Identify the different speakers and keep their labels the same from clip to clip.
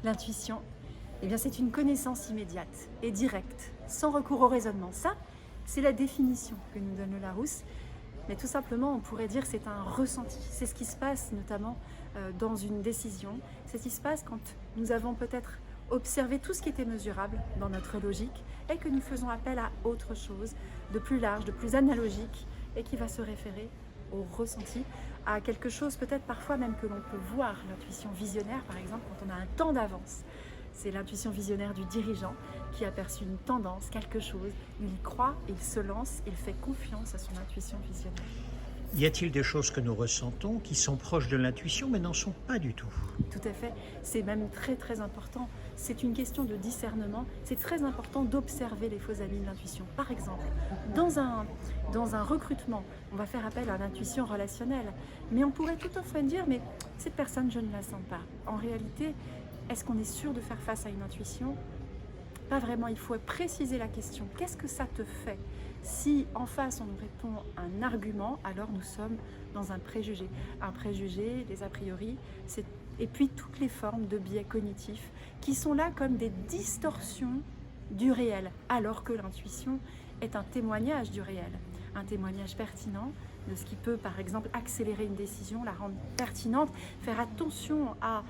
Speaker 1: L'intuition, eh bien, c'est une connaissance immédiate et directe, sans recours au raisonnement. Ça, c'est la définition que nous donne le Larousse. Mais tout simplement, on pourrait dire que c'est un ressenti. C'est ce qui se passe notamment dans une décision. C'est ce qui se passe quand nous avons peut-être observé tout ce qui était mesurable dans notre logique et que nous faisons appel à autre chose, de plus large, de plus analogique et qui va se référer au ressenti, à quelque chose peut-être parfois même que l'on peut voir, l'intuition visionnaire par exemple, quand on a un temps d'avance. C'est l'intuition visionnaire du dirigeant qui aperçut une tendance, quelque chose, il y croit, il se lance, il fait confiance à son intuition visionnaire.
Speaker 2: Y a-t-il des choses que nous ressentons qui sont proches de l'intuition mais n'en sont pas du tout?
Speaker 1: Tout à fait, c'est même très très important. C'est une question de discernement. C'est très important d'observer les faux amis de l'intuition. Par exemple, dans un recrutement, on va faire appel à l'intuition relationnelle. Mais on pourrait tout à fait dire, mais cette personne, je ne la sens pas. En réalité, est-ce qu'on est sûr de faire face à une intuition? Pas vraiment, il faut préciser la question. Qu'est-ce que ça te fait? Si en face on nous répond un argument, alors nous sommes dans un préjugé. Un préjugé, des a priori, et puis toutes les formes de biais cognitifs qui sont là comme des distorsions du réel, alors que l'intuition est un témoignage du réel, un témoignage pertinent de ce qui peut par exemple accélérer une décision, la rendre pertinente, faire attention à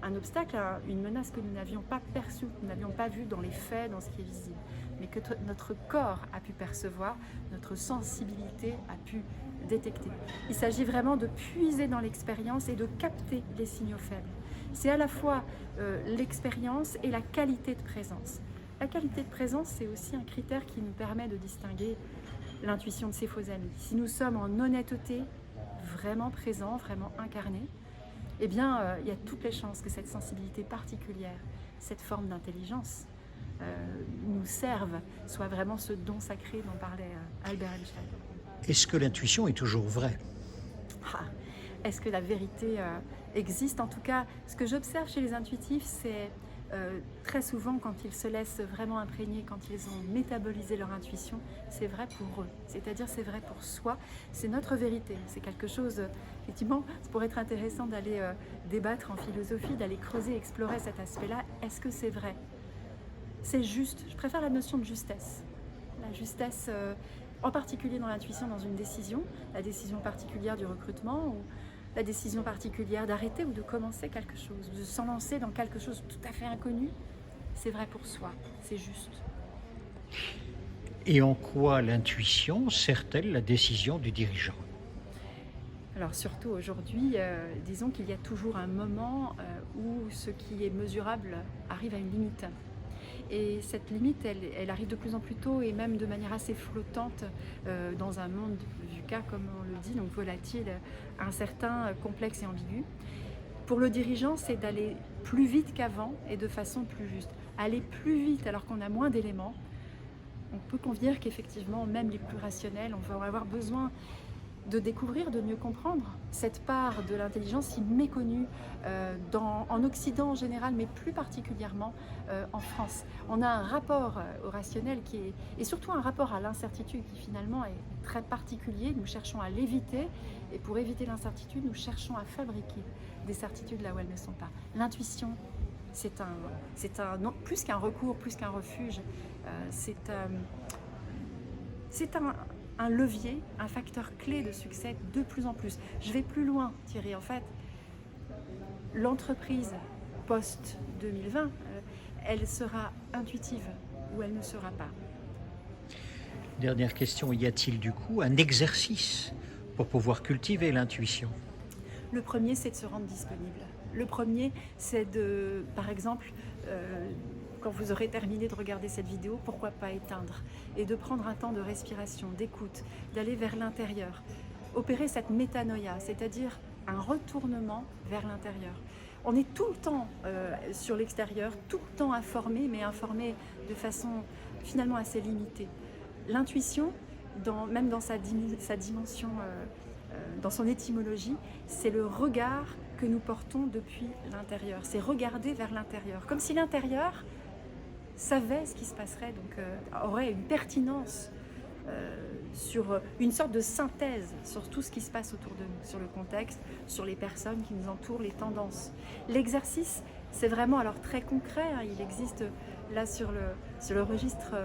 Speaker 1: un obstacle, une menace que nous n'avions pas perçue, que nous n'avions pas vue dans les faits, dans ce qui est visible, mais que notre corps a pu percevoir, notre sensibilité a pu détecter. Il s'agit vraiment de puiser dans l'expérience et de capter les signaux faibles. C'est à la fois l'expérience et la qualité de présence. La qualité de présence, c'est aussi un critère qui nous permet de distinguer l'intuition de ses faux amis. Si nous sommes en honnêteté, vraiment présents, vraiment incarnés, eh bien, il y a toutes les chances que cette sensibilité particulière, cette forme d'intelligence, nous serve, soit vraiment ce don sacré dont parlait Albert Einstein.
Speaker 2: Est-ce que l'intuition est toujours vraie?
Speaker 1: Est-ce que la vérité existe? En tout cas, ce que j'observe chez les intuitifs, c'est très souvent quand ils se laissent vraiment imprégner, quand ils ont métabolisé leur intuition, c'est vrai pour eux. C'est-à-dire c'est vrai pour soi, c'est notre vérité. C'est quelque chose, effectivement, ça pourrait être intéressant d'aller débattre en philosophie, d'aller creuser, explorer cet aspect-là. Est-ce que c'est vrai? C'est juste. Je préfère la notion de justesse. La justesse, en particulier dans l'intuition, dans une décision, la décision particulière du recrutement ou la décision particulière d'arrêter ou de commencer quelque chose, de s'en lancer dans quelque chose de tout à fait inconnu, c'est vrai pour soi, c'est juste.
Speaker 2: Et en quoi l'intuition sert-elle la décision du dirigeant?
Speaker 1: Alors surtout aujourd'hui, disons qu'il y a toujours un moment où ce qui est mesurable arrive à une limite. Et cette limite, elle arrive de plus en plus tôt et même de manière assez flottante dans un monde VUCA, comme on le dit, donc volatile, incertain, complexe et ambigu. Pour le dirigeant, c'est d'aller plus vite qu'avant et de façon plus juste. Aller plus vite alors qu'on a moins d'éléments. On peut convenir qu'effectivement, même les plus rationnels, on va avoir besoin de découvrir, de mieux comprendre cette part de l'intelligence si méconnue en Occident en général, mais plus particulièrement en France. On a un rapport au rationnel et surtout un rapport à l'incertitude qui finalement est très particulier. Nous cherchons à l'éviter et pour éviter l'incertitude, nous cherchons à fabriquer des certitudes là où elles ne sont pas. L'intuition, c'est non, plus qu'un recours, plus qu'un refuge, c'est un levier, un facteur clé de succès de plus en plus. Je vais plus loin, Thierry. En fait, l'entreprise post-2020, elle sera intuitive ou elle ne sera pas.
Speaker 2: Dernière question, y a-t-il du coup un exercice pour pouvoir cultiver l'intuition?
Speaker 1: Le premier, c'est de se rendre disponible. Le premier, c'est de, par exemple, quand vous aurez terminé de regarder cette vidéo, pourquoi pas éteindre et de prendre un temps de respiration, d'écoute, d'aller vers l'intérieur. Opérer cette métanoïa, c'est-à-dire un retournement vers l'intérieur. On est tout le temps sur l'extérieur, tout le temps informé, mais informé de façon finalement assez limitée. L'intuition, même dans sa dimension, dans son étymologie, c'est le regard que nous portons depuis l'intérieur. C'est regarder vers l'intérieur, comme si l'intérieur savait ce qui se passerait, donc aurait une pertinence sur une sorte de synthèse sur tout ce qui se passe autour de nous, sur le contexte, sur les personnes qui nous entourent, les tendances. L'exercice, c'est vraiment alors très concret, hein, il existe là sur le registre,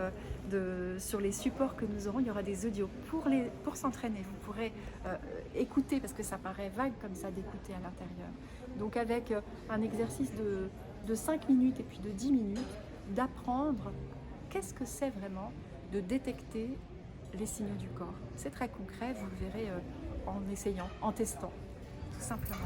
Speaker 1: sur les supports que nous aurons, il y aura des audios pour s'entraîner. Vous pourrez écouter, parce que ça paraît vague comme ça d'écouter à l'intérieur. Donc avec un exercice de 5 minutes et puis de 10 minutes, d'apprendre qu'est-ce que c'est vraiment de détecter les signaux du corps. C'est très concret, vous le verrez en essayant, en testant, tout simplement.